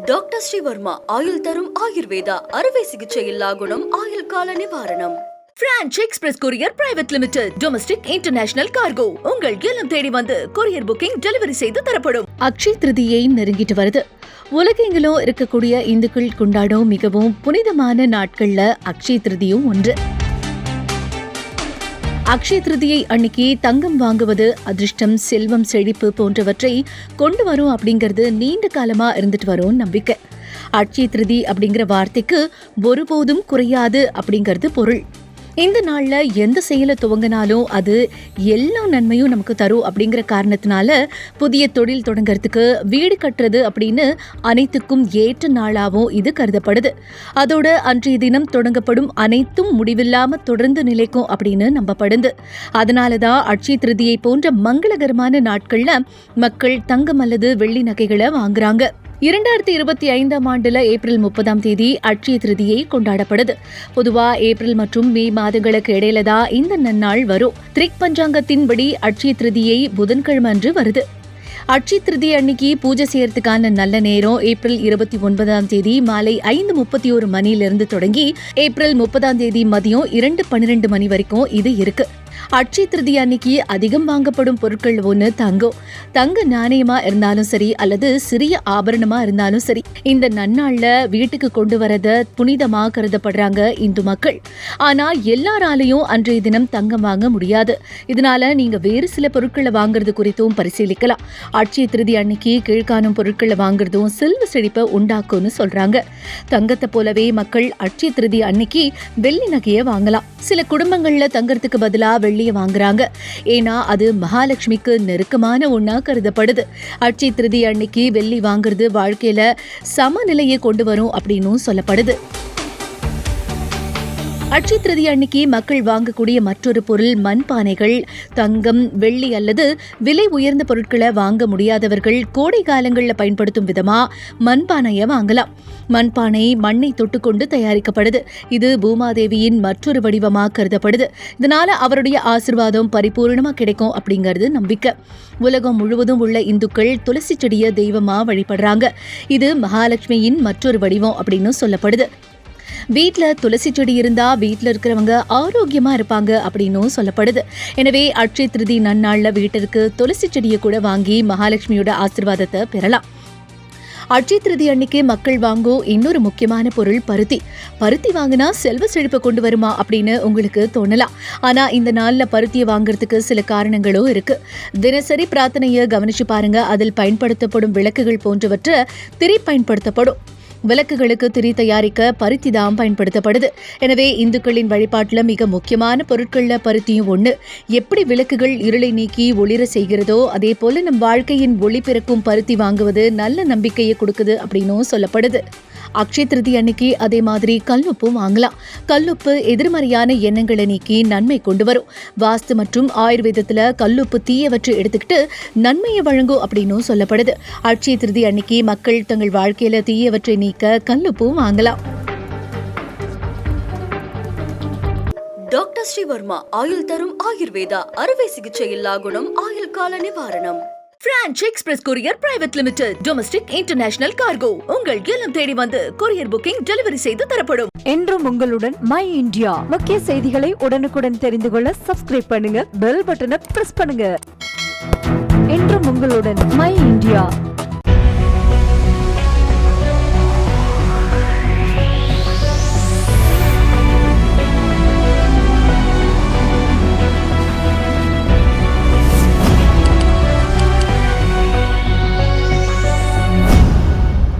Doctor Sreevarma ஆயுள் தரும் ஆயுர்வேதா அறுவை சிகிச்சை இல்லா குணம் ஆயுள் கால நிவாரணம். Branch express courier private limited domestic international cargo உங்கள் இல்லம் தேடி வந்து கொரியர் புக்கிங் டெலிவரி செய்து தரப்படும். அக்ஷய திருதியை நெருங்கிட்டு வருது. உலகெங்கிலும் இருக்கக்கூடிய இந்துக்கள் கொண்டாடும் மிகவும் புனிதமான நாட்கள்ல அக்ஷய திருதியும் ஒன்று. அக்ஷய திருதியை அன்னைக்கு தங்கம் வாங்குவது அதிர்ஷ்டம், செல்வம், செழிப்பு போன்றவற்றை கொண்டு வரும் அப்படிங்கிறது நீண்ட காலமா இருந்துட்டு வரும் நம்பிக்கை. அக்ஷய திருதி அப்படிங்கிற வார்த்தைக்கு ஒருபோதும் குறையாது அப்படிங்கிறது பொருள். இந்த நாள்ல எந்த செயலை துவங்கினாலும் அது எல்லா நன்மையும் நமக்கு தரும் அப்படிங்கிற காரணத்தினால புதிய தொழில் தொடங்கறதுக்கு, வீடு கட்டுறது அப்படின்னு அனைத்துக்கும் ஏற்ற நாளாகவும் இது கருதப்படுது. அதோட அன்றைய தினம் தொடங்கப்படும் அனைத்தும் முடிவில்லாம தொடர்ந்து நிலைக்கும் அப்படின்னு நம்பப்படுது. அதனாலதான் அக்ஷய திருதியை போன்ற மங்களகரமான நாட்கள்ல மக்கள் தங்கம் அல்லது வெள்ளி நகைகளை வாங்குறாங்க. 2025 ஏப்ரல் 30 அக்ஷய திருதியை கொண்டாடப்படுது. பொதுவா ஏப்ரல் மற்றும் மே மாதங்களுக்கு இடையில தான் இந்த நன்னாள் வரும். திரிக் பஞ்சாங்கத்தின்படி அக்ஷய திருதியை புதன்கிழமை அன்று வருது. அக்ஷய திருதி அன்னைக்கு பூஜை செய்யறதுக்கான நல்ல நேரம் ஏப்ரல் 29 மாலை 5:31 மணியிலிருந்து தொடங்கி ஏப்ரல் 30 மதியம் 2:12 மணி வரைக்கும் இது இருக்கு. அக்ஷய திருதி அன்னைக்கு அதிகம் வாங்கப்படும் பொருட்கள் ஒண்ணு தங்கம். தங்க நாணயமா இருந்தாலும் சரி அல்லது சிறிய ஆபரணமா இருந்தாலும் சரி, இந்த நன்னாள்ல வீட்டுக்கு கொண்டு வரத புனிதமா கருதப்படுறாங்க இந்து மக்கள். ஆனா எல்லாராலையும் அன்றைய தினம் தங்கம் வாங்க முடியாது. இதனால நீங்க வேறு சில பொருட்களை வாங்குறது குறித்தும் பரிசீலிக்கலாம். அக்ஷய திருதி அன்னைக்கு கீழ்காணும் பொருட்களை வாங்குறதும் செல்வ செழிப்பை உண்டாக்கும்னு சொல்றாங்க. தங்கத்தை போலவே மக்கள் அக்ஷய திருதி அன்னைக்கு வெள்ளி நகையை வாங்கலாம். சில குடும்பங்கள்ல தங்கறதுக்கு பதிலா வெள்ளிய வாங்குறாங்க. ஏன்னா அது மகாலட்சுமிக்கு நெருக்கமான ஒண்ணா கருதப்படுது. அக்ஷய திருதி அன்னைக்கு வெள்ளி வாங்குறது வாழ்க்கையில சமநிலையை கொண்டு வரும் அப்படின்னு சொல்லப்படுது. அக்ஷய திருதி அன்னைக்கு மக்கள் வாங்கக்கூடிய மற்றொரு பொருள் மண்பானைகள். தங்கம், வெள்ளி அல்லது விலை உயர்ந்த பொருட்களை வாங்க முடியாதவர்கள் கோடை காலங்களில் பயன்படுத்தும் விதமா மண்பானையை வாங்கலாம். மண்பானை மண்ணை தொட்டுக்கொண்டு தயாரிக்கப்படுது. இது பூமாதேவியின் மற்றொரு வடிவமா கருதப்படுது. இதனால அவருடைய ஆசீர்வாதம் பரிபூர்ணமா கிடைக்கும் அப்படிங்கிறது நம்பிக்கை. உலகம் முழுவதும் உள்ள இந்துக்கள் துளசி செடியை தெய்வமா வழிபடுறாங்க. இது மகாலட்சுமியின் மற்றொரு வடிவம் அப்படின்னு சொல்லப்படுது. வீட்டுல துளசி செடி இருந்தா வீட்டுல இருக்கிறவங்க ஆரோக்கியமா இருப்பாங்க அப்படின்னு சொல்லப்படுது. எனவே அக்ஷய திருதி நன்னாள்ல வீட்டிற்கு துளசி செடியை கூட வாங்கி மகாலட்சுமியோட ஆசீர்வாதத்தை பெறலாம். அக்ஷய திருதி அன்னைக்கு மக்கள் வாங்கும் இன்னொரு முக்கியமான பொருள் பருத்தி. பருத்தி வாங்கினா செல்வ செழிப்பை கொண்டு வருமா அப்படின்னு உங்களுக்கு தோணலாம். ஆனா இந்த நாள்ல பருத்தியை வாங்குறதுக்கு சில காரணங்களும் இருக்கு. தினசரி பிரார்த்தனையை கவனிச்சு பாருங்க. அதில் பயன்படுத்தப்படும் விளக்குகள் போன்றவற்றை திரி பயன்படுத்தப்படும். விளக்குகளுக்கு திரி தயாரிக்க பருத்தி தான் பயன்படுத்தப்படுது. எனவே இந்துக்களின் வழிபாட்டுல மிக முக்கியமான பொருட்கள்ல பருத்தியும் ஒண்ணு. எப்படி விளக்குகள் இருளை நீக்கி ஒளிர செய்கிறதோ அதே போல நம் வாழ்க்கையின் ஒளி பிறக்கும் பருத்தி வாங்குவது நல்ல நம்பிக்கையை கொடுக்குது அப்படின்னும் சொல்லப்படுது. அக்ஷய திருதி அன்னைக்கு அதே மாதிரி கல்லுப்பும் வாங்கலாம். கல்லுப்பு எதிர்மறையான எண்ணங்களை நீக்கி நன்மை கொண்டு வரும். வாஸ்து மற்றும் ஆயுர்வேதத்துல கல்லுப்பு தீயவற்றை எடுத்துக்கிட்டு நன்மையை வழங்கும் அப்படின்னு சொல்லப்படுது. அக்ஷய திருதி அன்னைக்கு மக்கள் தங்கள் வாழ்க்கையில தீயவற்றை நீக்க கல்லுப்பும் வாங்கலாம். டாக்டர் ஸ்ரீவர்மா ஆயுள் தரும் ஆயுர்வேதா அறுவை சிகிச்சை இல்லா குணம் ஆயுள் கால நிவாரணம். Branch express courier private limited domestic international cargo உங்கள் இல்லம் தேடி வந்து கொரியர் புக்கிங் டெலிவரி செய்து தரப்படும். என்றும் உங்களுடன் மை இந்தியா. முக்கிய செய்திகளை உடனுக்குடன் தெரிந்து கொள்ள சப்ஸ்கிரைப் பண்ணுங்க, பெல் பட்டனை பிரஸ் பண்ணுங்க. என்றும் உங்களுடன் மை இந்தியா.